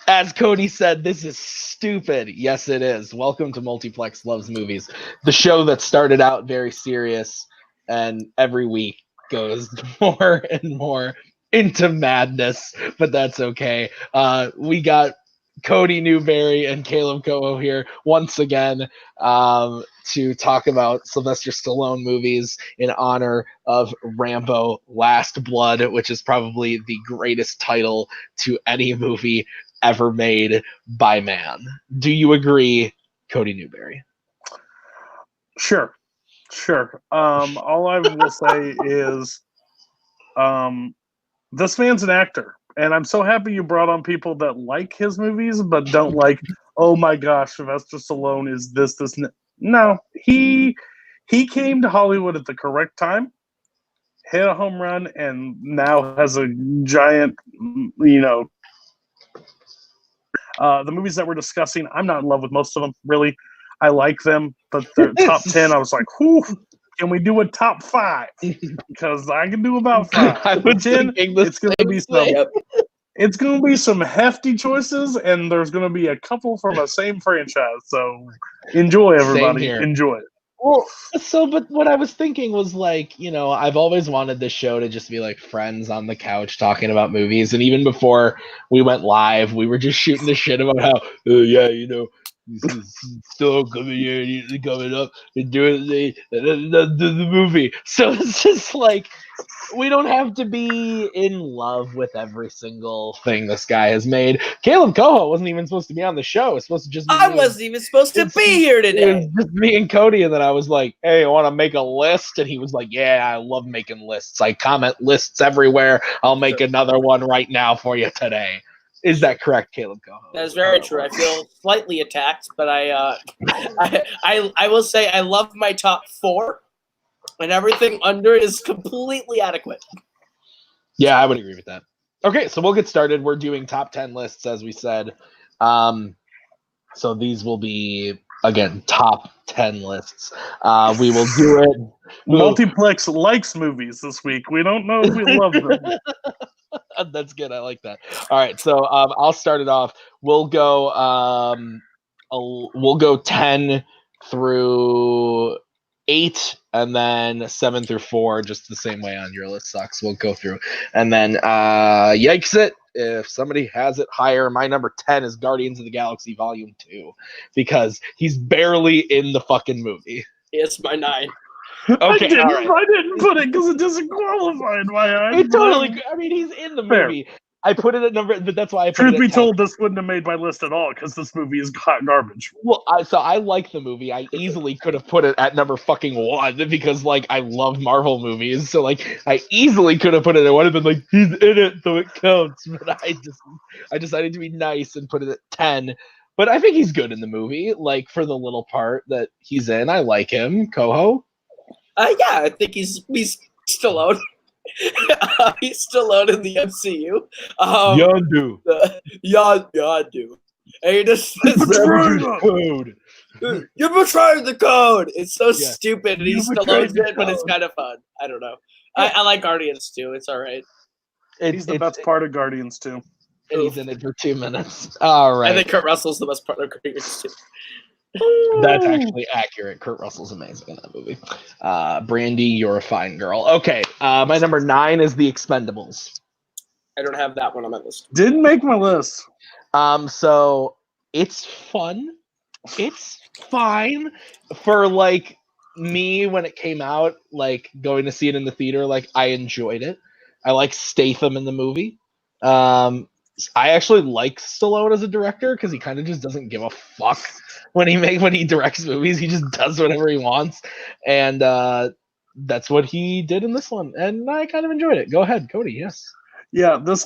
As Cody said, this is stupid. Yes, it is. Welcome to Multiplex Loves Movies, the show that started out very serious and every week goes more and more into madness, but that's okay. We got Cody Newberry and Kaleb Koho here once again to talk about Sylvester Stallone movies in honor of Rambo Last Blood, which is probably the greatest title to any movie ever made by man. Do you agree, Cody Newberry? Sure. All I will say is this man's an actor, and I'm so happy you brought on people that like his movies but don't like, oh my gosh, Sylvester Stallone is this. No, he came to Hollywood at the correct time, hit a home run, and now has a giant, the movies that we're discussing, I'm not in love with most of them, really. I like them, but the top 10, I was like, whew, can we do a top 5? Because I can do about 5. I was 10, it's going to be some. thing. It's going to be some hefty choices, and there's going to be a couple from the same franchise. So enjoy, everybody. Enjoy it. Well, but what I was thinking was like, I've always wanted this show to just be like friends on the couch talking about movies. And even before we went live, we were just shooting the shit about how, still coming up and doing the movie. So it's just like, we don't have to be in love with every single thing this guy has made. Kaleb Koho wasn't even supposed to be on the show. It's supposed to just be I wasn't even supposed to be here today. It was just me and Cody, and then I was like, hey, I want to make a list. And he was like, yeah, I love making lists. I comment lists everywhere. I'll make another one right now for you today. Is that correct, Kaleb Koho? That is very true. I feel slightly attacked, but I will say I love my top 4, and everything under is completely adequate. Yeah, I would agree with that. Okay, so we'll get started. We're doing top 10 lists, as we said. So these will be, again, top 10 lists. We will do it. Multiplex likes movies this week. We don't know if we love them. That's good. I like that. All right, so I'll start it off. We'll go 10 through 8, and then 7 through 4, just the same way on your list sucks. We'll go through, and then yikes it if somebody has it higher. My number 10 is Guardians of the Galaxy Volume 2 because he's barely in the fucking movie. It's my 9. Okay, I didn't put it because it doesn't qualify in my eyes. It totally. I mean, he's in the movie. Fair. I put it at number, but that's why I put Truth it at be 10. told, this wouldn't have made my list at all because this movie is hot garbage. Well, I like the movie. I easily could have put it at number fucking 1 because, like, I love Marvel movies. So, like, I easily could have put it. I would have been like, he's in it, so it counts. But I decided to be nice and put it at 10. But I think he's good in the movie. Like, for the little part that he's in, I like him. Koho. Yeah, I think he's Stallone. He's Stallone in the MCU. Yondu. Yondu. And you just code. You're betraying the code. It's so stupid, and he's Stallone's it, but it's kind of fun. I don't know. I like Guardians too. It's all right. He's the best part of Guardians too. And he's in it for 2 minutes. All right. I think Kurt Russell's the best part of Guardians too. That's actually accurate. Kurt Russell's amazing in that movie. Brandy, you're a fine girl. Okay, my number 9 is The Expendables. I don't have that one on my list. Didn't make my list. So it's fun. It's fine for like me when it came out. Like going to see it in the theater, like I enjoyed it. I like Statham in the movie. I actually like Stallone as a director because he kind of just doesn't give a fuck when he directs movies. He just does whatever he wants, and that's what he did in this one, and I kind of enjoyed it. Go ahead, Cody. Yes. Yeah, this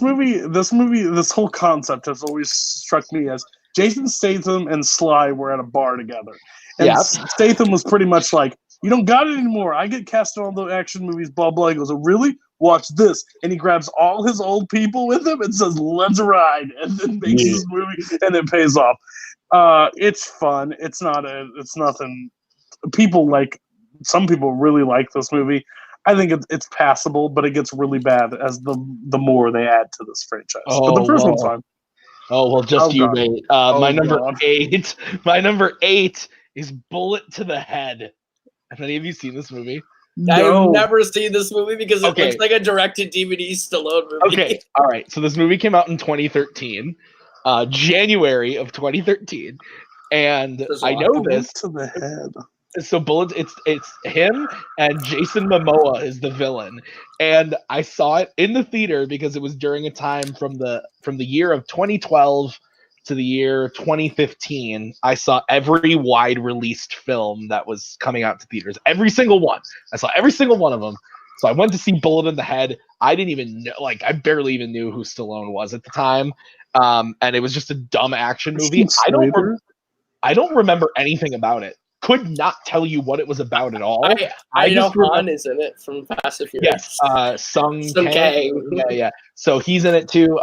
whole concept has always struck me as Jason Statham and Sly were at a bar together, and Statham was pretty much like, "You don't got it anymore. I get cast in all the action movies." Blah blah. He goes, "Oh, really? Watch this," and he grabs all his old people with him and says, "Let's ride," and then makes this movie, and it pays off. It's fun. It's nothing. Some people really like this movie. I think it's passable, but it gets really bad as the more they add to this franchise. But the first one's fine. Oh well, just you wait. My number God. 8. My number 8 is Bullet to the Head. Have any of you seen this movie? I've never seen this movie because it looks like a directed-DVD Stallone movie. Okay, all right. So this movie came out in 2013, January of 2013, and I know this. To the Head. So Bullet, it's him and Jason Momoa is the villain, and I saw it in the theater because it was during a time from the year of 2012 to the year 2015. I saw every wide released film that was coming out to theaters, every single one. I saw every single one of them. So I went to see Bullet in the Head. I didn't even know, I barely even knew who Stallone was at the time, and it was just a dumb action movie. I don't remember anything about it. Could not tell you what it was about at all. I know Han is in it from Fast and Furious. Yes, Sung Kang. Yeah. So he's in it too.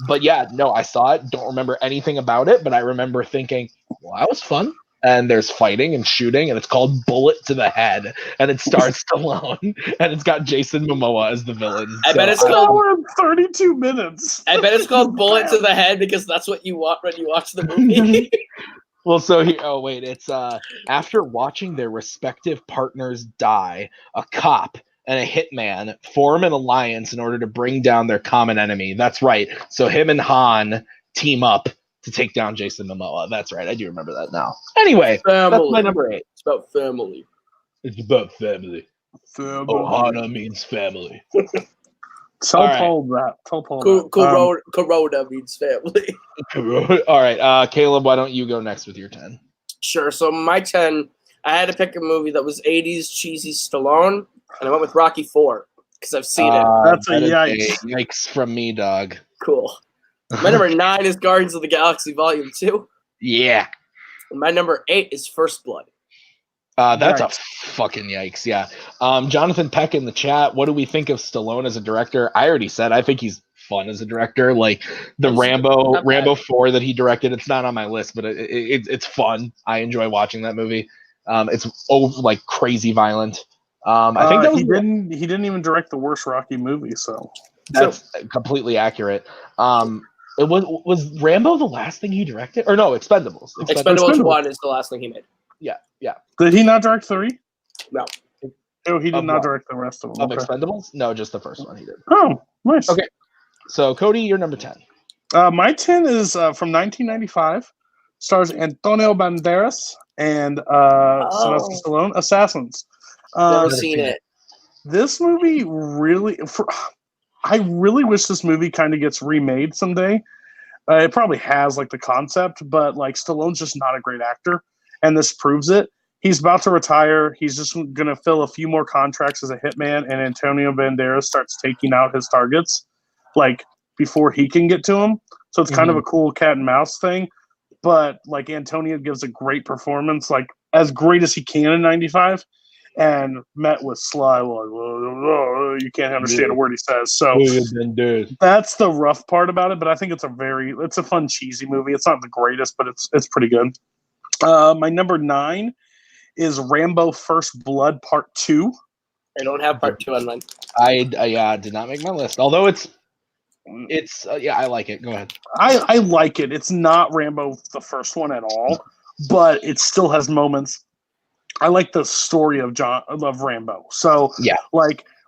But yeah, no, I saw it. Don't remember anything about it, but I remember thinking, well, that was fun. And there's fighting and shooting, and it's called Bullet to the Head, and it stars Stallone, and it's got Jason Momoa as the villain. I bet it's called 32 minutes. I bet it's called Bullet to the Head because that's what you want when you watch the movie. Well, so it's after watching their respective partners die, a cop and a hitman form an alliance in order to bring down their common enemy. That's right. So him and Han team up to take down Jason Momoa. That's right. I do remember that now. Anyway, that's my number 8. It's about family. It's about family. Ohana means family. Tell Paul that. Tell Paul that. Corona means family. All right, Kaleb, why don't you go next with your 10? Sure. So my 10, I had to pick a movie that was 80s cheesy Stallone, and I went with Rocky 4 because I've seen it. That's a yikes. Yikes from me, dog. Cool. My number 9 is Guardians of the Galaxy Volume 2. Yeah. And my number 8 is First Blood. That's a fucking yikes, yeah. Jonathan Peck in the chat, what do we think of Stallone as a director? I already said I think he's fun as a director. Like the Rambo 4 that he directed, it's not on my list, but it's fun. I enjoy watching that movie. It's crazy violent. I think that was he didn't even direct the worst Rocky movie, so that's completely accurate. It was Rambo the last thing he directed? Or no, Expendables. Expendables 1 is the last thing he made. Yeah. Did he not direct 3? No. Oh, he did not direct the rest of them. Of Expendables? No, just the first one he did. Oh, nice. Okay. So, Cody, you're number 10. My 10 is from 1995. Stars Antonio Banderas and Sylvester Stallone. Assassins. Never seen it. This movie really... I really wish this movie kind of gets remade someday. It probably has, the concept, but, Stallone's just not a great actor. And this proves it. He's about to retire. He's just going to fill a few more contracts as a hitman, and Antonio Banderas starts taking out his targets, before he can get to them. So it's kind of a cool cat and mouse thing. But, Antonio gives a great performance, as great as he can in 95, and met with Sly, you can't understand a word he says. So that's the rough part about it, but I think it's a fun, cheesy movie. It's not the greatest, but it's pretty good. My number 9 is Rambo First Blood Part 2. I don't have Part 2 on mine. I did not make my list. Although it's I like it. Go ahead. I like it. It's not Rambo the first one at all, but it still has moments. I like the story of Rambo. So yeah,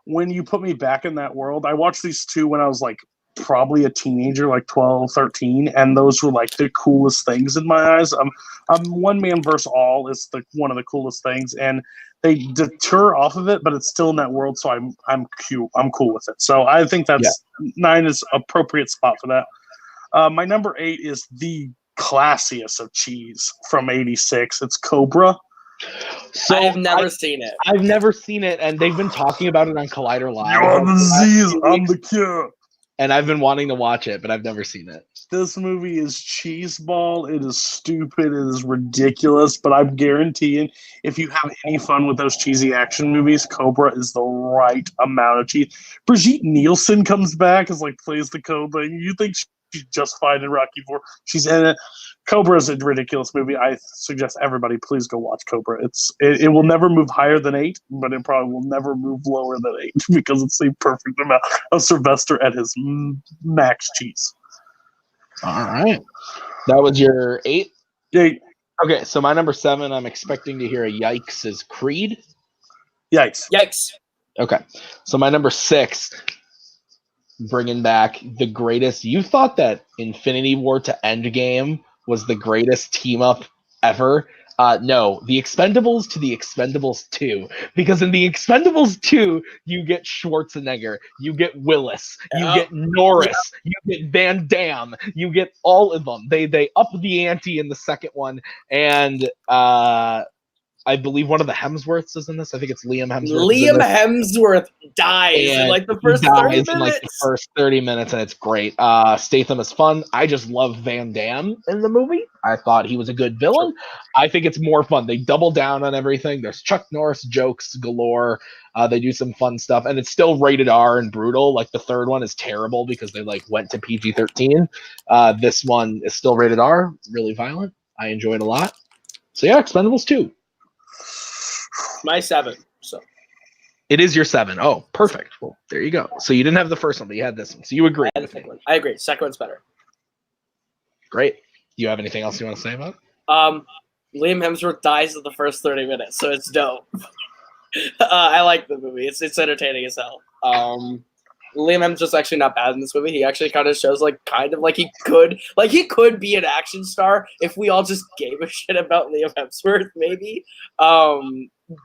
when you put me back in that world, I watched these two when I was probably a teenager, 12, 13, and those were the coolest things in my eyes. One Man vs. All is one of the coolest things, and they deter off of it, but it's still in that world, so I'm cool with it. So I think that's 9 is appropriate spot for that. My number 8 is the classiest of cheese from '86. It's Cobra. So I've never seen it. I've never seen it, and they've been talking about it on Collider Live. You're the disease, I'm the cure. And I've been wanting to watch it, but I've never seen it. This movie is cheeseball. It is stupid. It is ridiculous. But I'm guaranteeing, if you have any fun with those cheesy action movies, Cobra is the right amount of cheese. Brigitte Nielsen comes back as plays the Cobra. You think she's just fine in Rocky 4? She's in it. Cobra is a ridiculous movie. I suggest everybody please go watch Cobra. It will never move higher than 8, but it probably will never move lower than 8 because it's the perfect amount of Sylvester at his max cheese. All right. That was your 8? 8. Okay, so my number 7, I'm expecting to hear a yikes is Creed. Yikes. Yikes. Okay, so my number 6, bringing back the greatest. You thought that Infinity War to Endgame was the greatest team up ever. No, the Expendables to the Expendables 2. Because in the Expendables 2, you get Schwarzenegger, you get Willis, you get Norris, you get Van Damme, you get all of them. They up the ante in the second one, and I believe one of the Hemsworths is in this. I think it's Liam Hemsworth. Liam Hemsworth dies in like the first 30 minutes. In like the first 30 minutes, and it's great. Statham is fun. I just love Van Damme in the movie. I thought he was a good villain. I think it's more fun. They double down on everything. There's Chuck Norris jokes galore. They do some fun stuff, and it's still rated R and brutal. Like the third one is terrible because they like went to PG-13. This one is still rated R, really violent. I enjoy it a lot. So yeah, Expendables 2. My 7. So it is your 7. Oh, perfect. Well, there you go. So you didn't have the first one, but you had this one. So you agree. I agree. Second one's better. Great. Do you have anything else you want to say about it? Liam Hemsworth dies in the first 30 minutes, so it's dope. I like the movie. It's entertaining as hell. Liam Hemsworth's actually not bad in this movie. He actually kind of shows like he could be an action star if we all just gave a shit about Liam Hemsworth, maybe.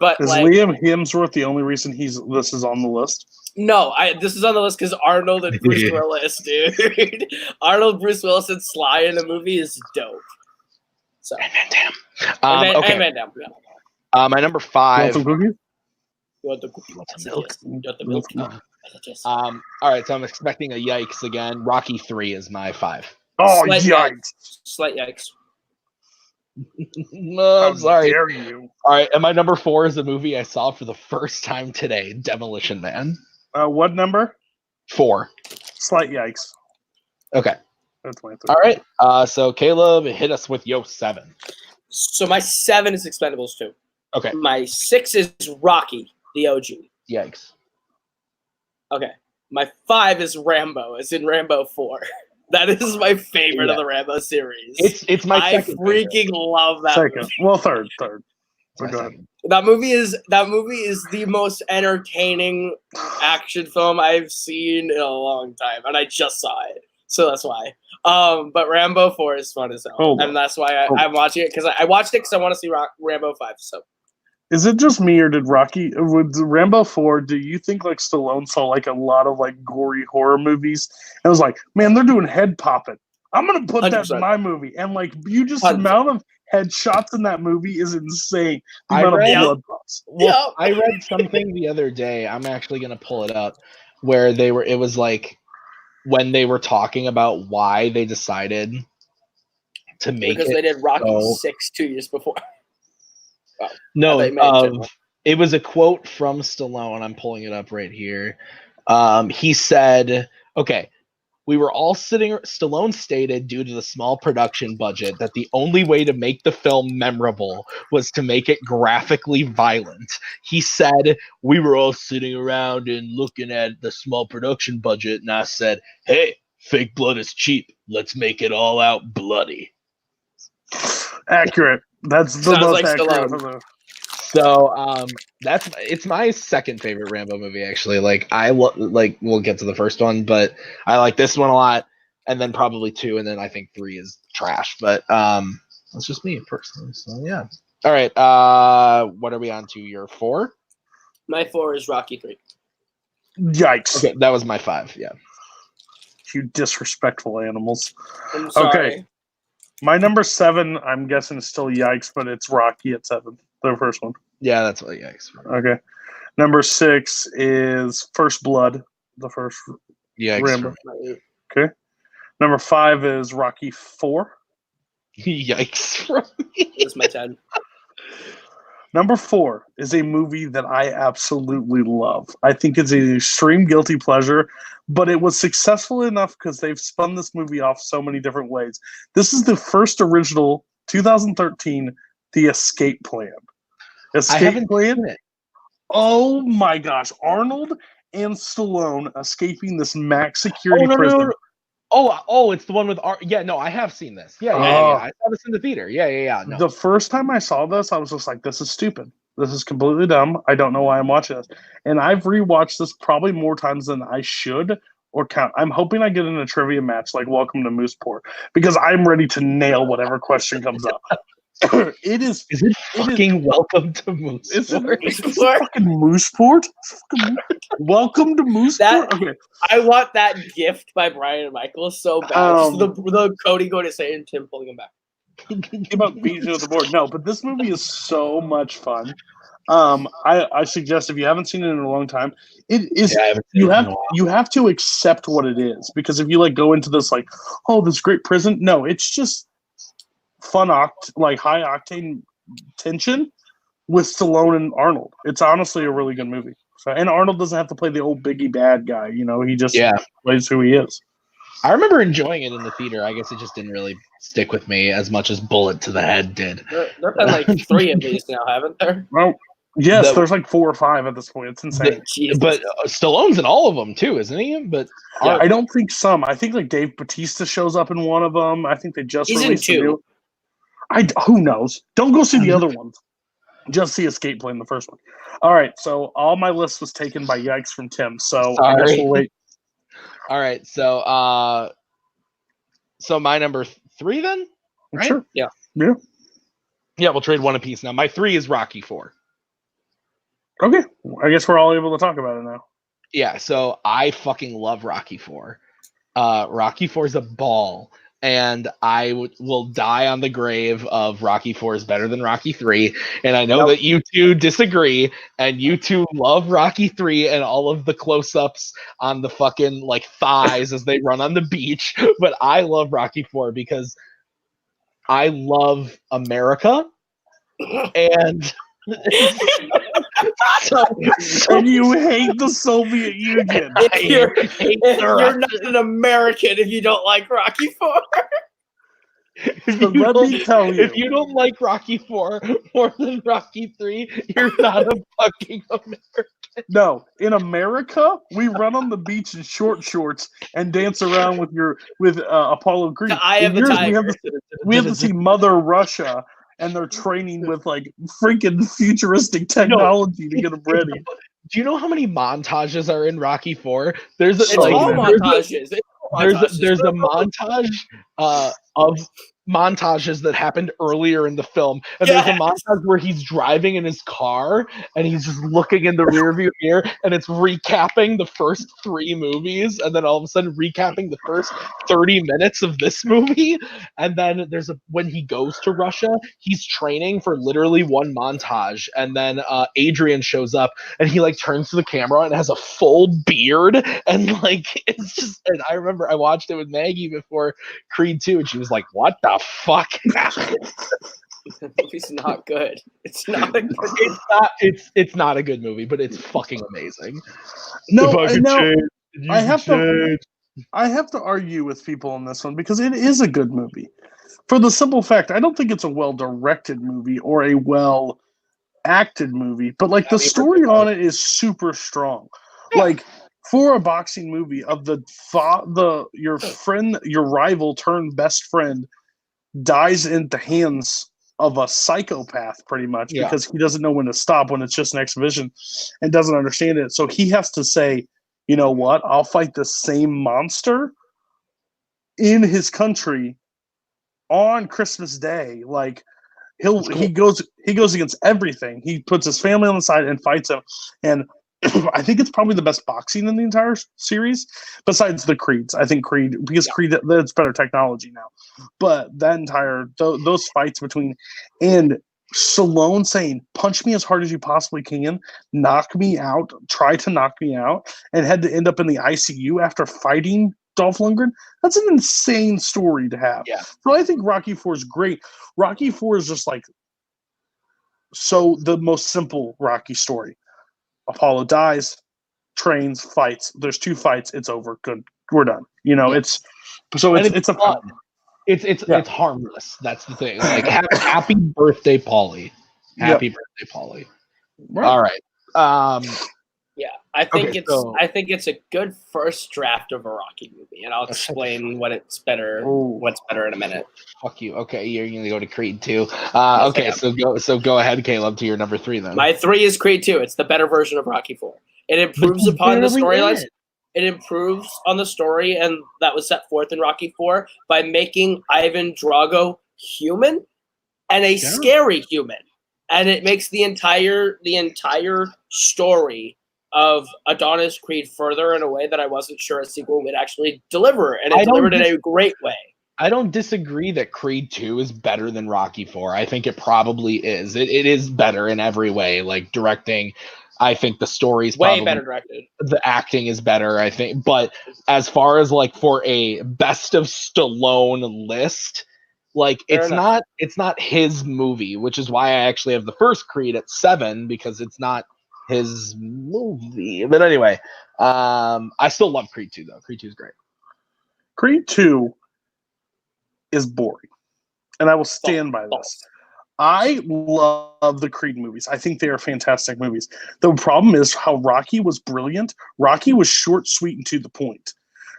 But is Liam Hemsworth the only reason this is on the list? No, this is on the list because Arnold and Bruce Willis, dude. Arnold, Bruce Willis, and Sly in the movie is dope. So and Van Damme. And Van Damme, yeah. My number 5. You want the cookie? You want the milk? No. All right, so I'm expecting a yikes again. Rocky 3 is my 5. Oh, Slight yikes! Slight yikes. No, I'm sorry. How dare you? All right, and my number 4 is a movie I saw for the first time today, Demolition Man. What number? 4. Slight yikes. Okay. That's my 3. All right. So Caleb, hit us with your 7. So my 7 is Expendables 2. Okay. My 6 is Rocky, the OG. Yikes. Okay. My 5 is Rambo, as in Rambo 4. That is my favorite of the Rambo series. It's my I second freaking favorite. love that Second. movie. Well, third. So go ahead. That movie is the most entertaining action film I've seen in a long time, and I just saw it, so that's why. But Rambo 4 is fun as hell, and that's why I'm watching it, because I watched it because I want to see Rambo 5. So, is it just me, or did with Rambo 4? Do you think like Stallone saw like a lot of like gory horror movies and was like, man, they're doing head popping. I'm gonna put 100%. That in my movie, and like the amount of headshots in that movie is insane. I read something the other day. I'm actually gonna pull it up where it was like when they were talking about why they decided to make because they did Rocky 6 2 years before. Wow. No, it was a quote from Stallone. I'm pulling it up right here. He said, okay, we were all Stallone stated, due to the small production budget, that the only way to make the film memorable was to make it graphically violent. He said, we were all sitting around and looking at the small production budget, and I said, hey, fake blood is cheap. Let's make it all out bloody. Accurate. That's the most like accurate. So it's my second favorite Rambo movie, actually. Like we'll get to the first one, but I like this one a lot, and then probably 2, and then I think 3 is trash. But that's just me personally. So yeah. All right. What are we on to? Your 4? My 4 is Rocky 3. Yikes. Okay, that was my 5. Yeah. You disrespectful animals. I'm sorry. Okay. My number 7, I'm guessing, is still yikes, but it's Rocky at 7. The first one. Yeah, that's what yikes. Okay. Number 6 is First Blood, the first Rambo. Okay. Number 5 is Rocky 4. Yikes. It's my 10. Number 4 is a movie that I absolutely love. I think it's an extreme guilty pleasure, but it was successful enough because they've spun this movie off so many different ways. This is the first original 2013 The Escape Plan. Escape Plan? Oh my gosh. Arnold and Stallone escaping this max security prison. Oh, it's the one with yeah. No, I have seen this. Yeah. I saw this in the theater. Yeah. No. The first time I saw this, I was just like, "This is stupid. This is completely dumb. I don't know why I'm watching this." And I've rewatched this probably more times than I should or count. I'm hoping I get in a trivia match like Welcome to Mooseport because I'm ready to nail whatever question comes up. Is it fucking Welcome to Mooseport? It's fucking Mooseport? Welcome to Mooseport? Okay. I want that gift by Brian and Michael so bad. The Cody going to say and Tim pulling him back. About beating of the board. No, but this movie is so much fun. I suggest if you haven't seen it in a long time, it is you have to accept what it is, because if you like go into this like, oh, this great prison, no, it's just fun high octane tension with Stallone and Arnold. It's honestly a really good movie. So, and Arnold doesn't have to play the old biggie bad guy, he just plays who he is. I remember enjoying it in the theater. I guess it just didn't really stick with me as much as Bullet to the Head did. There have been like 3 of these now, haven't there? Well, yes, there's like 4 or 5 at this point. It's insane. But Stallone's in all of them too, isn't he? But I don't think some. I think like Dave Bautista shows up in one of them. I think they just released a new. Who knows? Don't go see the other ones. Just see Escape Plan, the first one. All right, so all my list was taken by Yikes from Tim. So I guess we'll wait. All right, so my number 3 then, right? Sure. Yeah. We'll trade one apiece now. My 3 is Rocky 4. Okay, I guess we're all able to talk about it now. Yeah, so I fucking love Rocky 4. Rocky 4 is a ball. And I will die on the grave of Rocky 4 is better than Rocky 3. And I know that you two disagree, and you two love Rocky 3 and all of the close-ups on the fucking like thighs as they run on the beach. But I love Rocky 4 because I love America. And and you hate the Soviet Union. You're not an American if you don't like Rocky 4. Let me tell you. If you don't like Rocky 4 more than Rocky 3, you're not a fucking American. No, in America, we run on the beach in short shorts and dance around with Apollo Creed. The Eye of the Tiger. We have to see Mother Russia. And they're training with like freaking futuristic technology to get them ready. Do you know how many montages are in Rocky 4? There's a montage of montages that happened earlier in the film, and there's a montage where he's driving in his car and he's just looking in the rearview mirror, and it's recapping the first 3 movies, and then all of a sudden recapping the first 30 minutes of this movie. And then there's when he goes to Russia, he's training for literally one montage, and then Adrian shows up and he like turns to the camera and has a full beard, and like it's just. And I remember I watched it with Maggie before Creed 2, and she was like, "What the fuck?" The movie's not good. It's not a good it's not a good movie, but it's fucking amazing. I have to argue with people on this one because it is a good movie. For the simple fact, I don't think it's a well-directed movie or a well-acted movie, but like the story on it is super strong. Like for a boxing movie of your rival turned best friend dies in the hands of a psychopath pretty much because he doesn't know when to stop when it's just an exhibition and doesn't understand it. So he has to say, you know what, I'll fight the same monster in his country on Christmas Day. Like he goes against everything. He puts his family on the side and fights him. And I think it's probably the best boxing in the entire series, besides the Creeds. I think Creed, because Creed, that's better technology now. But that those fights between, and Stallone saying, punch me as hard as you possibly can, knock me out, try to knock me out, and had to end up in the ICU after fighting Dolph Lundgren. That's an insane story to have. Yeah. So I think Rocky 4 is great. Rocky 4 is just like, the most simple Rocky story. Apollo dies, trains, fights. There's 2 fights. It's over. Good. We're done. It's fun. It's harmless. That's the thing. Like happy birthday, Paulie. Happy birthday, Paulie. Right. All right. Yeah, I think it's a good first draft of a Rocky movie, and I'll explain what's better in a minute. Fuck you. Okay, you're gonna go to Creed 2. Okay, so go ahead, Caleb, to your number 3 then. My 3 is Creed 2. It's the better version of Rocky 4. It improves upon the storylines. It improves on the story and that was set forth in Rocky 4 by making Ivan Drago human and a scary human. And it makes the entire story of Adonis Creed further in a way that I wasn't sure a sequel would actually deliver, and it delivered in a great way. I don't disagree that Creed 2 is better than Rocky 4. I think it probably is. It is better in every way, like directing. I think the story's way better directed. The acting is better, I think. But as far as like for a best of Stallone list, like it's not his movie, which is why I actually have the first Creed at 7 because it's not his movie. But anyway, I still love Creed 2 though. Creed 2 is great. Creed 2 is boring, and I will stand by this. I love the Creed movies. I think they are fantastic movies. The problem is how Rocky was brilliant. Rocky was short, sweet, and to the point.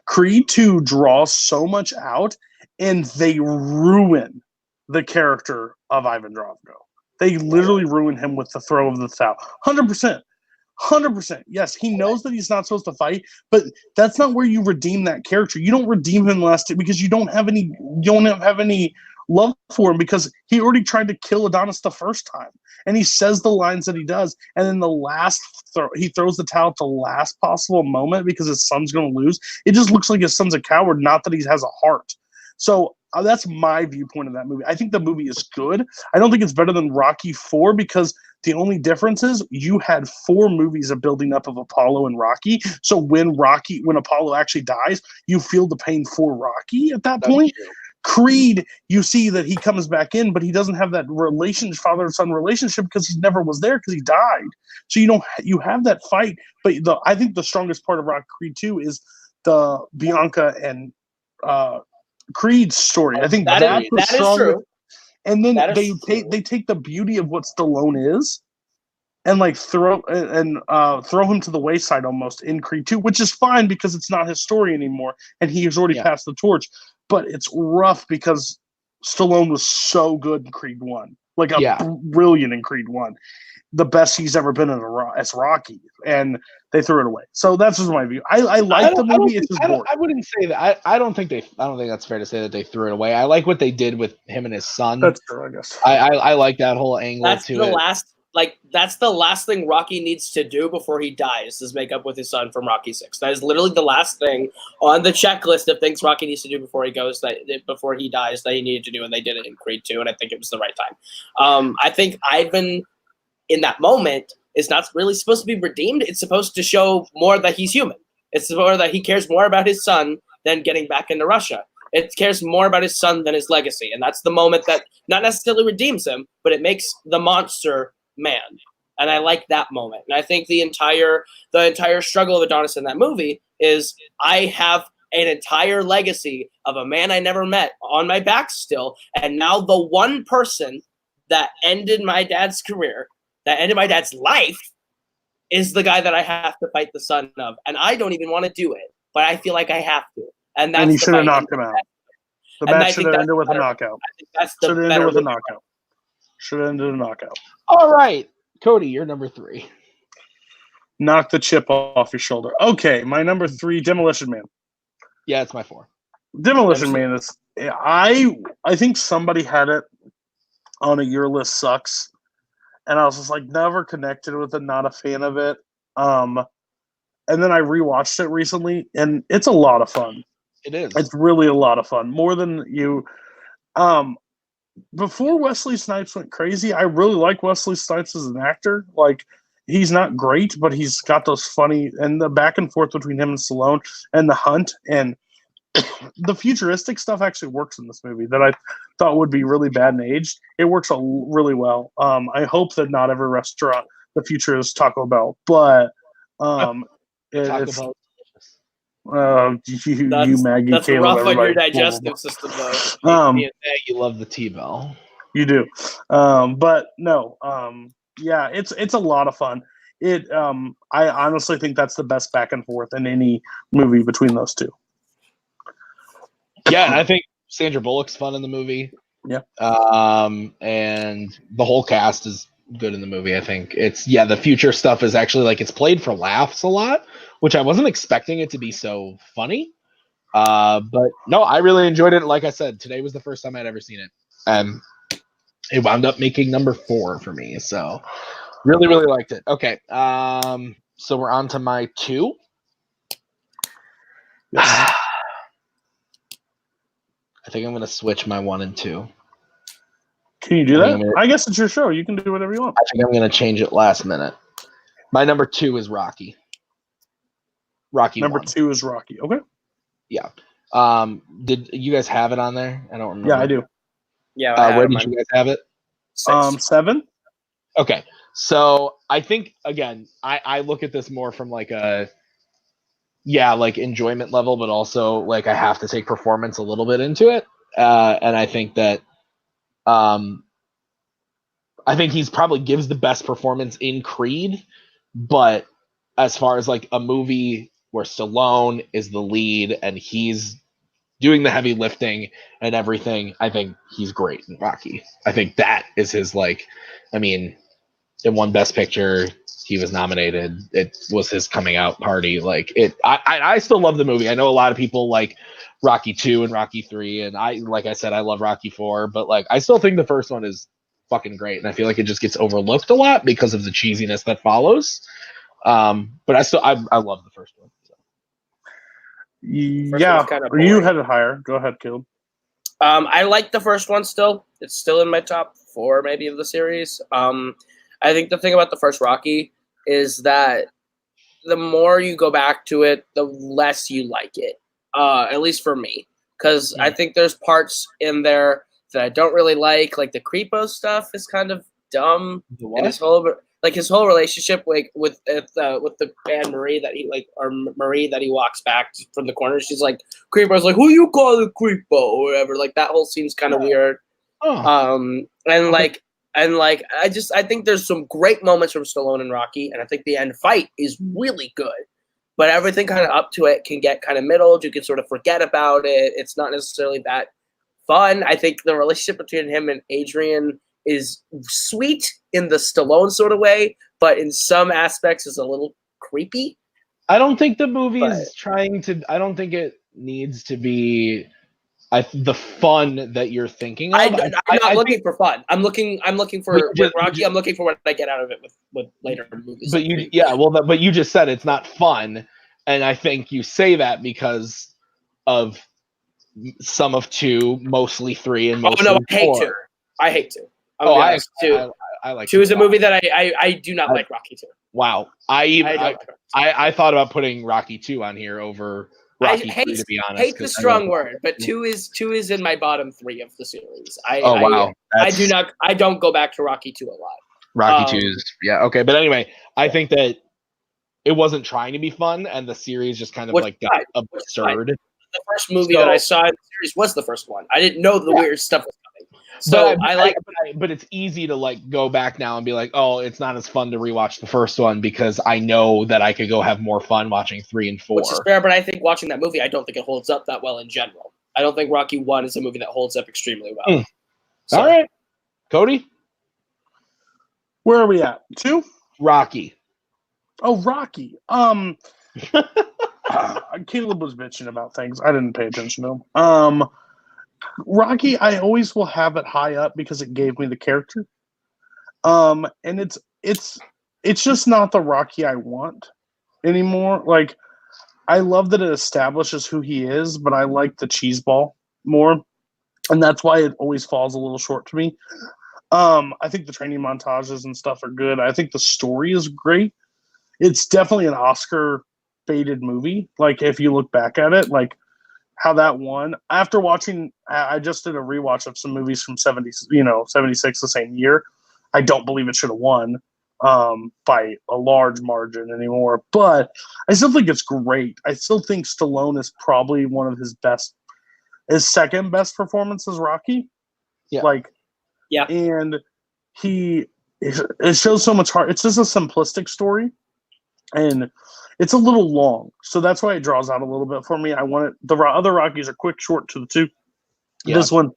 Creed 2 draws so much out, and they ruin the character of Ivan Drago. They literally ruin him with the throw of the towel. 100%. 100%. Yes, he knows that he's not supposed to fight, but that's not where you redeem that character. You don't redeem him because you don't have any love for him because he already tried to kill Adonis the first time. And he says the lines that he does. And then the last he throws the towel at the last possible moment because his son's going to lose. It just looks like his son's a coward, not that he has a heart. So that's my viewpoint of that movie. I think the movie is good. I don't think it's better than Rocky 4 because the only difference is you had 4 movies of building up of Apollo and Rocky. So when Apollo actually dies, you feel the pain for Rocky at that point. True. Creed, you see that he comes back in, but he doesn't have that father-son relationship because he never was there because he died. So you have that fight, but I think the strongest part of Rocky Creed 2 is the Bianca and Creed's story. I think that is true. And then they take the beauty of what Stallone is and like throw him to the wayside almost in Creed 2, which is fine because it's not his story anymore and he has already passed the torch. But it's rough because Stallone was so good in Creed 1. Like brilliant in Creed 1. The best he's ever been as Rocky. And they threw it away. So that's just my view. I like the movie. It's just boring. I wouldn't say that. I don't think that's fair to say that they threw it away. I like what they did with him and his son. That's true, I guess. I like that whole angle that's the last thing Rocky needs to do before he dies is make up with his son from Rocky 6. That is literally the last thing on the checklist of things Rocky needs to do before he dies that he needed to do, and they did it in Creed 2, and I think it was the right time. I think Ivan, in that moment, is not really supposed to be redeemed. It's supposed to show more that he's human. It's more that he cares more about his son than getting back into Russia. It cares more about his son than his legacy, and that's the moment that not necessarily redeems him, but it makes the monster man. And I like that moment. And I think the entire struggle of Adonis in that movie is I have an entire legacy of a man I never met on my back still. And now the one person that ended my dad's career, that ended my dad's life, is the guy that I have to fight the son of. And I don't even want to do it, but I feel like I have to. And he should have knocked him out. The match should have ended with a knockout. Should have ended with a knockout. Should have ended a knockout. All right, Cody, you're number 3. Knock the chip off your shoulder. Okay, my number 3, Demolition Man. Yeah, it's my 4. Demolition Man is. I think somebody had it on a Your List Sucks, and I was just like never connected with it, not a fan of it. And then I rewatched it recently, and it's a lot of fun. It is. It's really a lot of fun, more than you. Before Wesley Snipes went crazy, I really like Wesley Snipes as an actor. Like, he's not great, but he's got those funny and the back and forth between him and Stallone and the hunt and the futuristic stuff actually works in this movie that I thought would be really bad and aged. It works really well. I hope that not every restaurant the future is Taco Bell, but it's Bell. You Maggie, that's Caleb, rough everybody. on your digestive system, though. You love the T-Bell. You do, but no, yeah, it's a lot of fun. I honestly think that's the best back and forth in any movie between those two. Yeah, and I think Sandra Bullock's fun in the movie. Yeah. And the whole cast is good in the movie. I think the future stuff is actually like it's played for laughs a lot, which I wasn't expecting it to be so funny. But no, I really enjoyed it. Like I said, today was the first time I'd ever seen it, and it wound up making number 4 for me. So really, really liked it. Okay, so we're on to my 2. Yes. I think I'm gonna switch my 1 and 2. Can you do that? I guess it's your show. You can do whatever you want. I think I'm gonna change it last minute. My number 2 is Rocky. Rocky number 1. 2 is Rocky. Okay. Yeah. Did you guys have it on there? I don't remember. Yeah, I do. Yeah. Where did you guys have it? 6. 7. Okay. So I think again, I look at this more from like a enjoyment level, but also like I have to take performance a little bit into it. And I think that I think he's probably gives the best performance in Creed, but as far as like a movie where Stallone is the lead and he's doing the heavy lifting and everything, I think he's great in Rocky. I think that is his it won Best Picture. He was nominated. It was his coming out party. I still love the movie. I know a lot of people like Rocky 2 and Rocky 3, and I love Rocky 4, but I still think the first one is fucking great, and I feel like it just gets overlooked a lot because of the cheesiness that follows. But I love the first one. So. Yeah, you had it higher. Go ahead, Caleb. I like the first one still. It's still in my top 4 maybe of the series. I think the thing about the first Rocky is that the more you go back to it, the less you like it. At least for me, because I think there's parts in there that I don't really like the creepo stuff is kind of dumb, and his whole relationship with the band Marie Marie that he walks back from the corner. She's like, creepo's like, who you call the creepo or whatever. That whole scene's kind of weird. Oh. I think there's some great moments from Stallone and Rocky, and I think the end fight is really good. But everything kind of up to it can get kind of middled. You can sort of forget about it. It's not necessarily that fun. I think the relationship between him and Adrian is sweet in the Stallone sort of way, but in some aspects is a little creepy. I don't think the movie is trying to. I don't think it needs to be the fun that you're thinking of. I'm not looking for fun. I'm looking for Rocky. I'm looking for what I get out of it with later movies. But but you just said it's not fun, and I think you say that because of some of 2, mostly 3, and mostly 4. I hate 2. I like 2 is a movie that I do not like Rocky 2. Wow, I thought about putting Rocky 2 on here over Rocky 3, to be honest. Hate the strong word, but 2 is in my bottom 3 of the series. Wow. I don't go back to Rocky 2 a lot. Rocky 2 is okay, but anyway, I think that it wasn't trying to be fun, and the series just kind of got absurd. The first movie that I saw in the series was the first one. I didn't know the weird stuff was coming. So but it's easy to go back now and be like, oh, it's not as fun to rewatch the first one because I know that I could go have more fun watching 3 and 4. Which is fair, but I think watching that movie, I don't think it holds up that well in general. I don't think Rocky 1 is a movie that holds up extremely well. All right. Cody? Where are we at? 2? Rocky. Oh, Rocky. Caleb was bitching about things. I didn't pay attention to him. Rocky, I always will have it high up because it gave me the character. And it's just not the Rocky I want anymore. I love that it establishes who he is, but I like the cheeseball more. And that's why it always falls a little short to me. I think the training montages and stuff are good. I think the story is great. It's definitely an Oscar baited movie. If you look back at it, how that won. After watching, I just did a rewatch of some movies from 76 the same year. I don't believe it should have won by a large margin anymore, but I still think it's great. I still think Stallone is probably one of his second best performances, Rocky. Yeah. Yeah. And it shows so much heart. It's just a simplistic story, and it's a little long, so that's why it draws out a little bit for me. I want it. The other Rockies are quick, short to the two. Yeah. This one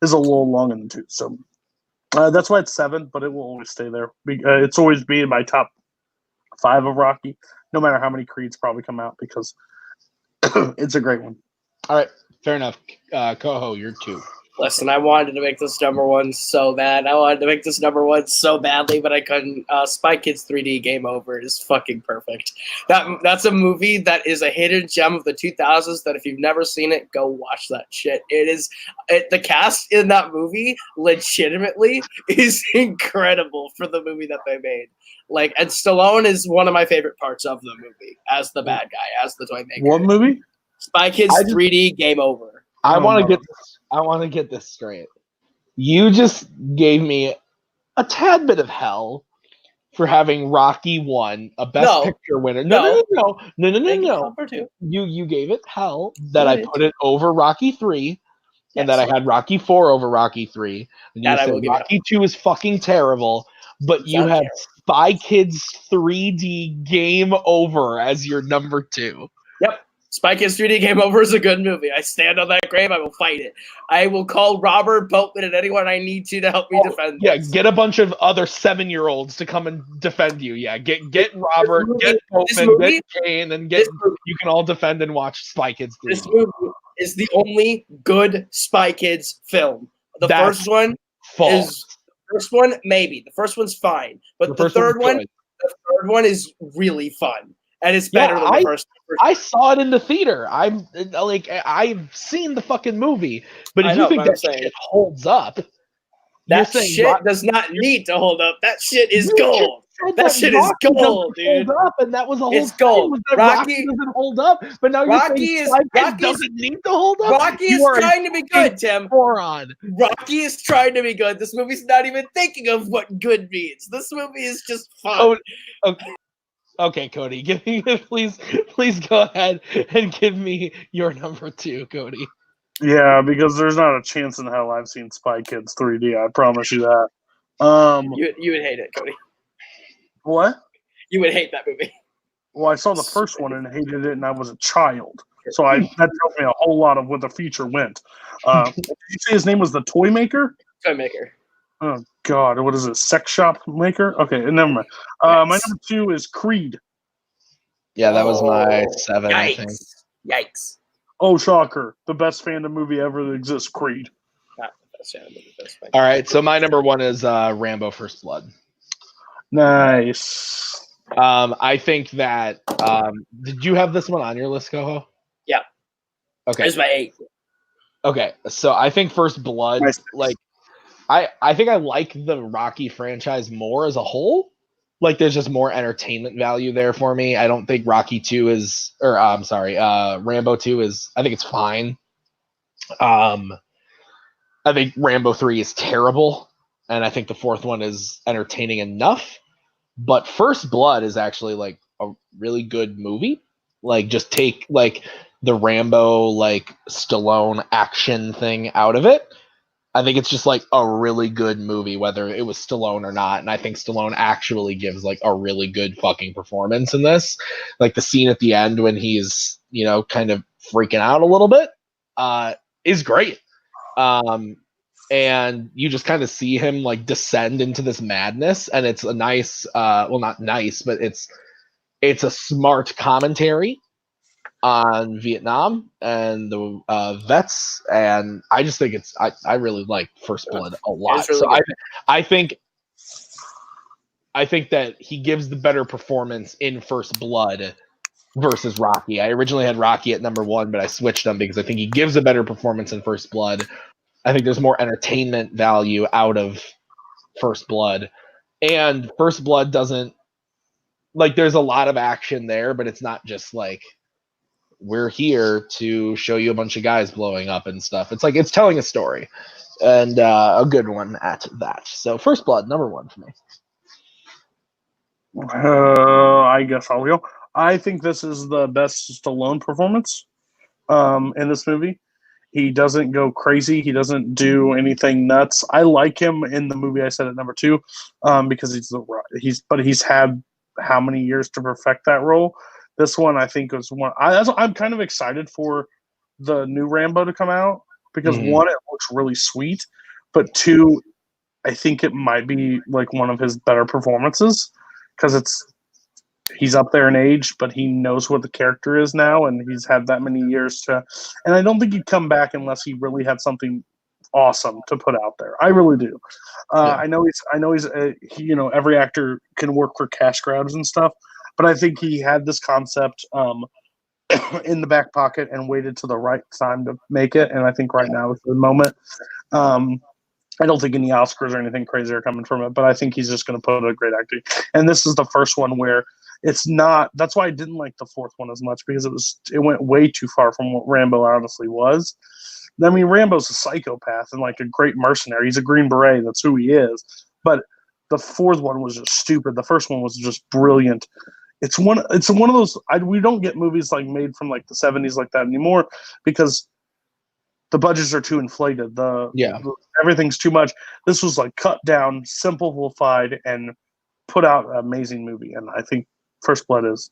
is a little long in the two, so that's why it's 7. But it will always stay there. It's always be in my top 5 of Rocky, no matter how many Creeds probably come out, because it's a great one. All right, fair enough. Koho, you're 2. Listen, I wanted to make this number 1 so bad. I wanted to make this number 1 so badly, but I couldn't. Spy Kids 3D Game Over is fucking perfect. That's a movie that is a hidden gem of the 2000s that if you've never seen it, go watch that shit. The cast in that movie legitimately is incredible for the movie that they made. And Stallone is one of my favorite parts of the movie as the bad guy, as the toy maker. What movie? Spy Kids 3D Game Over. I want to get this straight. You just gave me a tad bit of hell for having Rocky 1 a Best Picture winner. No. You gave it hell that I put it over Rocky 3, and that I had Rocky 4 over Rocky 3. And you said Rocky 2 is fucking terrible, but you have Spy Kids 3D Game Over as your number 2. Yep. Spy Kids 3D Game Over is a good movie. I stand on that grave. I will fight it. I will call Robert, Boatman, and anyone I need to help me defend this. Yeah, get a bunch of other 7-year-olds to come and defend you. Yeah, get Robert, get Boatman, get Cain, and you can all defend and watch Spy Kids 3D. This movie is the only good Spy Kids film. The first one maybe. The first one's fine, but the third one is really fun. And it's better than the first. I saw it in the theater. I've seen the fucking movie. But if you think that shit holds up, that shit does not need to hold up. That shit is gold. That shit is gold, dude. Hold up, and that was a whole. It's gold. Rocky doesn't hold up, but now Rocky doesn't need to hold up. Rocky is trying to be good, Tim. Moron. Rocky is trying to be good. This movie's not even thinking of what good means. This movie is just fun. Oh, okay. Okay, Cody, please go ahead and give me your number 2, Cody. Yeah, because there's not a chance in hell I've seen Spy Kids 3D. I promise you that. You would hate it, Cody. What? You would hate that movie. Well, I saw the first one and hated it, and I was a child, so that tells me a whole lot of what the future went. Did you say his name was the Toy Maker? Toy Maker. Oh God, what is it? Sex shop maker? Okay, never mind. My number 2 is Creed. Yeah, that was my 7. Yikes! I think. Yikes! Oh, shocker! The best fandom movie ever that exists, Creed. Not the best fandom movie. All right, so my number 1 is Rambo: First Blood. Nice. I think that. Did you have this one on your list, Koho? Yeah. Okay. It's my 8. Okay, so I think First Blood, nice. I think I like the Rocky franchise more as a whole. There's just more entertainment value there for me. I don't think Rocky 2 is, or I'm sorry, Rambo 2 is, I think it's fine. I think Rambo 3 is terrible, and I think the 4th one is entertaining enough. But First Blood is actually a really good movie. Just take the Rambo Stallone action thing out of it. I think it's just a really good movie, whether it was Stallone or not. And I think Stallone actually gives a really good fucking performance in this. The scene at the end when he's, kind of freaking out a little bit, is great. And you just kind of see him descend into this madness. And it's a nice, well, not nice, but it's a smart commentary on Vietnam and the vets, and I just think I really like First Blood a lot. Really so I think that he gives the better performance in First Blood versus Rocky. I originally had Rocky at number 1, but I switched them because I think he gives a better performance in First Blood. I think there's more entertainment value out of First Blood, and First Blood doesn't there's a lot of action there, but it's not just we're here to show you a bunch of guys blowing up and stuff. It's telling a story, and a good one at that. So First Blood, number 1 for me. I guess I'll go. I think this is the best Stallone performance in this movie. He doesn't go crazy. He doesn't do anything nuts. I like him in the movie I said at number 2, because he's had how many years to perfect that role. This one I think was one. I'm kind of excited for the new Rambo to come out because one, it looks really sweet, but two, I think it might be like one of his better performances because he's up there in age, but he knows what the character is now, and he's had that many years to. And I don't think he'd come back unless he really had something awesome to put out there. I really do. I know he's every actor can work for cash grabs and stuff, but I think he had this concept in the back pocket and waited to the right time to make it. And I think right now is the moment. I don't think any Oscars or anything crazy are coming from it, but I think he's just going to put a great acting. And this is the first one where it's not. That's why I didn't like the fourth one as much because it went way too far from what Rambo honestly was. I mean, Rambo's a psychopath and like a great mercenary. He's a Green Beret. That's who he is. But the fourth one was just stupid. The first one was just brilliant. It's one of those. We don't get movies like made from like the 70s like that anymore because the budgets are too inflated. Everything's too much. This was like cut down, simplified, and put out an amazing movie. And I think First Blood is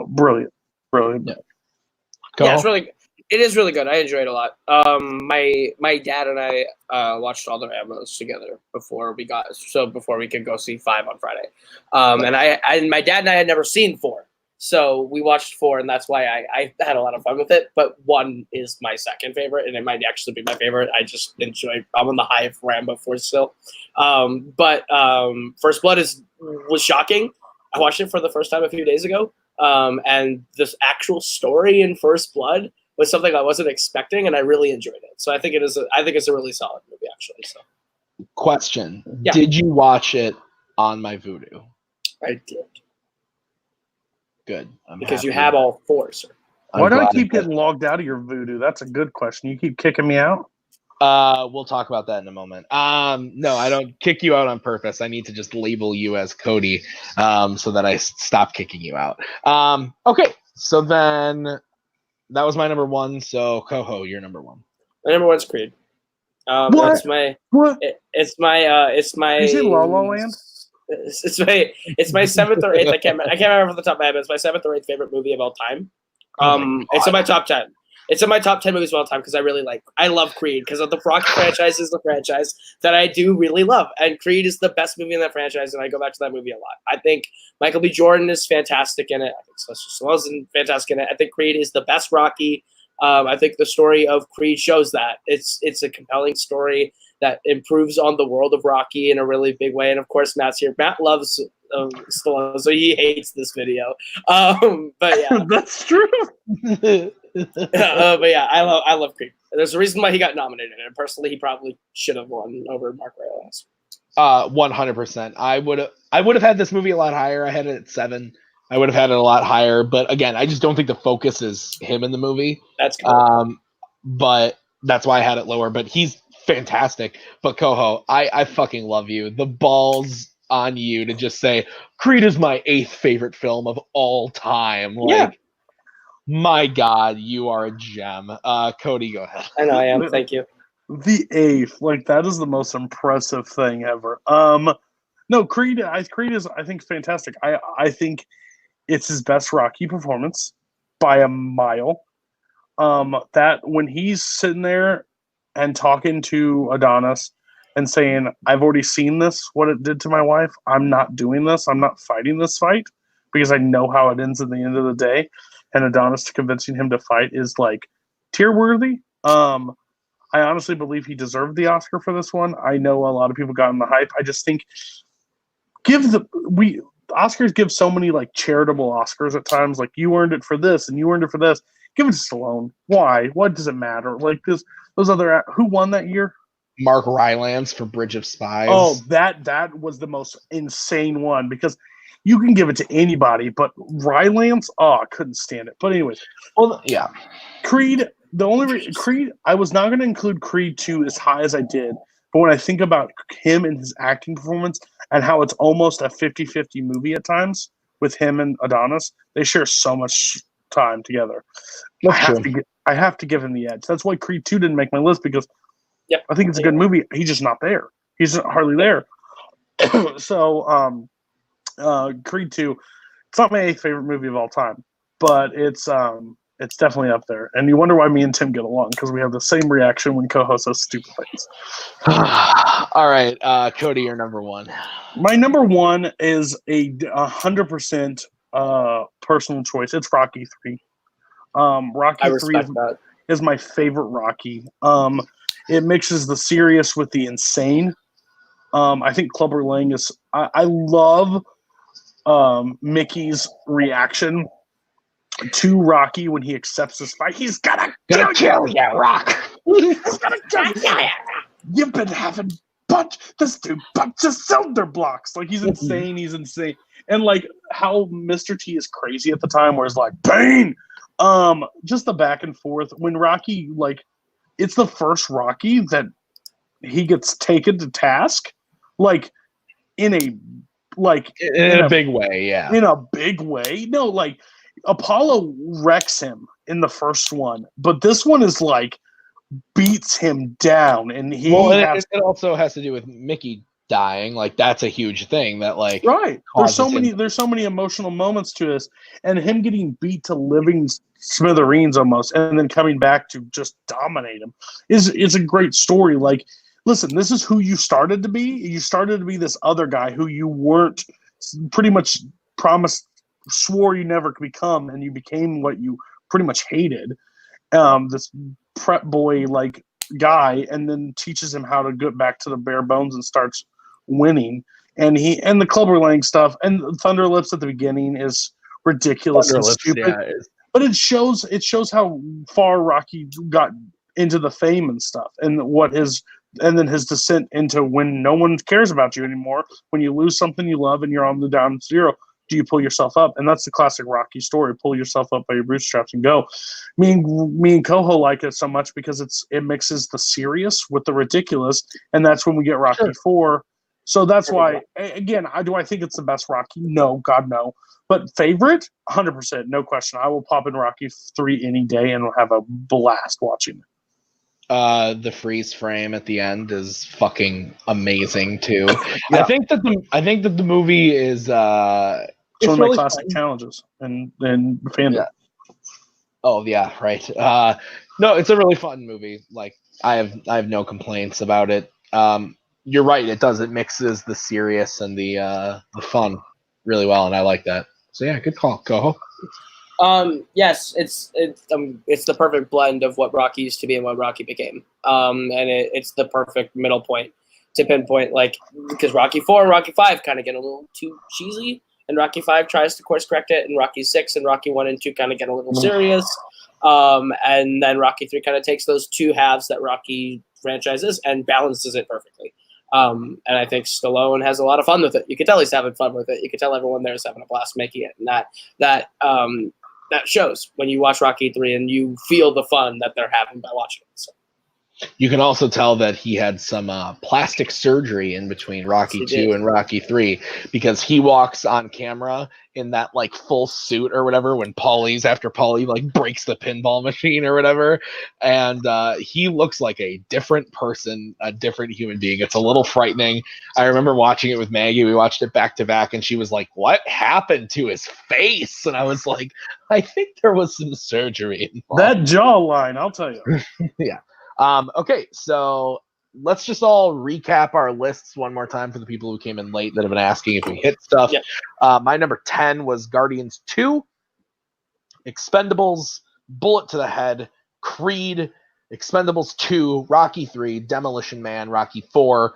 brilliant. Yeah, it is really good. I enjoyed it a lot. My dad and I watched all the Rambos together before we could go see 5 on Friday. And my dad and I had never seen 4. So we watched 4, and that's why I had a lot of fun with it. But 1 is my second favorite, and it might actually be my favorite. I just enjoy. I'm on the high of Rambo 4 still. But First Blood was shocking. I watched it for the first time a few days ago, and this actual story in First Blood was something I wasn't expecting, and I really enjoyed it. So I think it's a really solid movie, actually. So, question: Did you watch it on my Vudu? I did. Good. Because you have all 4, sir. Why do I keep getting logged out of your Vudu? That's a good question. You keep kicking me out? We'll talk about that in a moment. No, I don't kick you out on purpose. I need to just label you as Cody so that I stop kicking you out. Okay, so then that was my number 1. So Koho, you're number 1. My number 1's Creed. What? It's my. You say La La Land? It's my 7th or 8th. I can't remember off the top of my head. But it's my 7th or 8th favorite movie of all time. It's in my top 10. It's in my top 10 movies of all time because I love Creed because of the Rocky franchise is the franchise that I do really love, and Creed is the best movie in that franchise, and I go back to that movie a lot. I think Michael B. Jordan is fantastic in it. I think Sylvester Stallone's fantastic in it. I think Creed is the best Rocky. I think the story of Creed shows that it's a compelling story that improves on the world of Rocky in a really big way. And of course, Matt's here. Matt loves Stallone, so he hates this video. But yeah, that's true. But yeah, I love Creed. There's a reason why he got nominated, and personally, he probably should have won over Mark Rylance. 100%. I would have had this movie a lot higher. I had it at 7. I would have had it a lot higher, but again, I just don't think the focus is him in the movie. That's cool. But that's why I had it lower. But he's fantastic. But Koho, I fucking love you. The balls on you to just say Creed is my 8th favorite film of all time. My God, you are a gem. Cody, go ahead. I know I am. Thank you. The 8th, that is the most impressive thing ever. No, Creed is I think fantastic. I think it's his best Rocky performance by a mile. That when he's sitting there and talking to Adonis and saying, I've already seen this, what it did to my wife. I'm not doing this. I'm not fighting this fight because I know how it ends at the end of the day. And Adonis convincing him to fight is tear-worthy. I honestly believe he deserved the Oscar for this one. I know a lot of people got in the hype. I just think Oscars give so many charitable Oscars at times. You earned it for this and you earned it for this. Give it to Stallone. Why? What does it matter? Those other who won that year? Mark Rylance for Bridge of Spies. Oh, that was the most insane one because you can give it to anybody, but Rylance, I couldn't stand it. But anyways, well, yeah, Creed. Creed. I was not going to include Creed 2 as high as I did, but when I think about him and his acting performance and how it's almost a 50-50 movie at times with him and Adonis, they share so much time together. That's I have to give him the edge. That's why Creed 2 didn't make my list, because I think it's a good movie. He's just not there. He's hardly there. So, Creed 2, it's not my 8th favorite movie of all time, but it's definitely up there. And you wonder why me and Tim get along, because we have the same reaction when Koho says stupid things. All right, Cody, you're number 1. My number 1 is a 100% personal choice. It's Rocky 3. Rocky 3 is my favorite Rocky. It mixes the serious with the insane. I think Clubber Lang is. I love Mickey's reaction to Rocky when he accepts his fight. He's gonna kill you, Rock. He's gonna kill you. You've been having this dude punches cylinder blocks. Like, he's insane. He's insane. And like how Mr. T is crazy at the time, where it's like pain. Just the back and forth when Rocky, like, it's the first Rocky that he gets taken to task, like in a big way, yeah. In a big way. No, like Apollo wrecks him in the first one, but this one is like beats him down, and it also has to do with Mickey dying. Like, that's a huge thing that, like, right. There's so many emotional moments to this, and him getting beat to living smithereens almost, and then coming back to just dominate him is a great story. Like, listen, this is who you started to be. You started to be this other guy who you weren't, pretty much swore you never could become, and you became what you pretty much hated. This prep boy like guy, and then teaches him how to get back to the bare bones and starts winning. And the Clubber Lang stuff and Thunder Lips at the beginning is ridiculous and stupid. Yeah, but it shows how far Rocky got into the fame and stuff, and then his descent into when no one cares about you anymore. When you lose something you love and you're on the down zero, do you pull yourself up? And that's the classic Rocky story. Pull yourself up by your bootstraps and go. Me and Koho like it so much because it mixes the serious with the ridiculous, and that's when we get Rocky 4. So that's why, again, do I think it's the best Rocky? No, God, no. But favorite? 100%, no question. I will pop in Rocky 3 any day and have a blast watching it. The freeze frame at the end is fucking amazing too. Yeah. I think that the movie is it's one of my classic challenges and Fandom. Yeah. Oh yeah, right. No, it's a really fun movie. Like, I have no complaints about it. You're right. It mixes the serious and the fun really well, and I like that. So yeah, good call, Koho. Yes, it's the perfect blend of what Rocky used to be and what Rocky became. And it's the perfect middle point to pinpoint, like, because Rocky 4 and Rocky 5 kind of get a little too cheesy, and Rocky 5 tries to course correct it, and Rocky 6 and Rocky 1 and 2 kind of get a little serious. And then Rocky 3 kind of takes those two halves that Rocky franchises and balances it perfectly. And I think Stallone has a lot of fun with it. You can tell he's having fun with it. You can tell everyone there is having a blast making it, and that shows when you watch Rocky 3 and you feel the fun that they're having by watching it. So. You can also tell that he had some plastic surgery in between Rocky 2 and Rocky 3, because he walks on camera in that like full suit or whatever when Paulie like breaks the pinball machine or whatever, and he looks like a different person, a different human being. It's a little frightening. I remember watching it with Maggie. We watched it back to back, and she was like, "What happened to his face?" And I was like, "I think there was some surgery involved." That jawline, I'll tell you. Yeah. Okay, so let's just all recap our lists one more time for the people who came in late that have been asking if we hit stuff. Yeah. My number 10 was Guardians 2, Expendables, Bullet to the Head, Creed, Expendables 2, Rocky 3, Demolition Man, Rocky 4,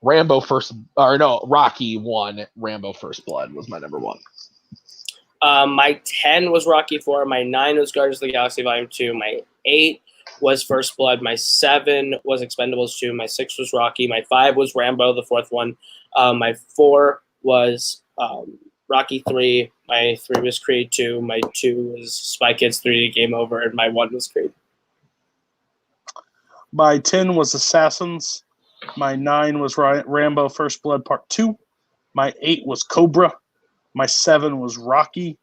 Rocky 1, Rambo First Blood was my number 1. My 10 was Rocky 4, my 9 was Guardians of the Galaxy Volume 2, my 8 was First Blood, my 7 was Expendables 2, my 6 was Rocky, my 5 was Rambo, the 4th one, my 4 was Rocky 3, my 3 was Creed 2, my 2 was Spy Kids 3, Game Over, and my 1 was Creed. My 10 was Assassins, my 9 was Rambo First Blood Part 2, my 8 was Cobra, my 7 was Rocky,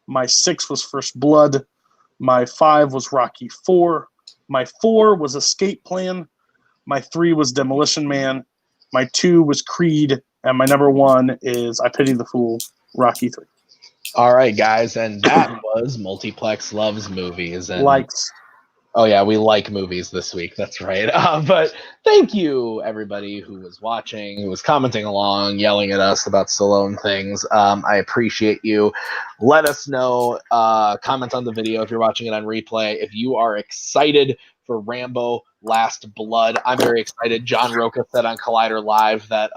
my 6 was First Blood, My 5 was Rocky 4. My 4 was Escape Plan. My 3 was Demolition Man. My 2 was Creed. And my number 1 is I Pity the Fool, Rocky 3. All right, guys. And that was Multiplex Loves Movies. And Likes. Oh, yeah, we like movies this week. That's right. But thank you, everybody who was watching, who was commenting along, yelling at us about Stallone things. I appreciate you. Let us know. Comment on the video if you're watching it on replay. If you are excited for Rambo Last Blood, I'm very excited. John Roca said on Collider Live that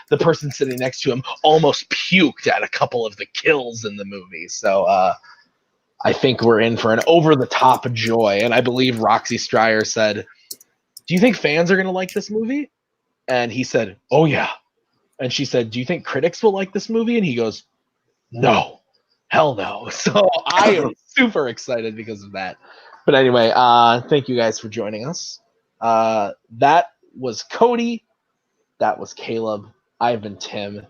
the person sitting next to him almost puked at a couple of the kills in the movie. So, I think we're in for an over-the-top joy. And I believe Roxy Stryer said, do you think fans are going to like this movie? And he said, oh, yeah. And she said, do you think critics will like this movie? And he goes, no. Hell no. So I am super excited because of that. But anyway, thank you guys for joining us. That was Cody. That was Kaleb. I've been Tim.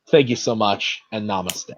Thank you so much, and namaste.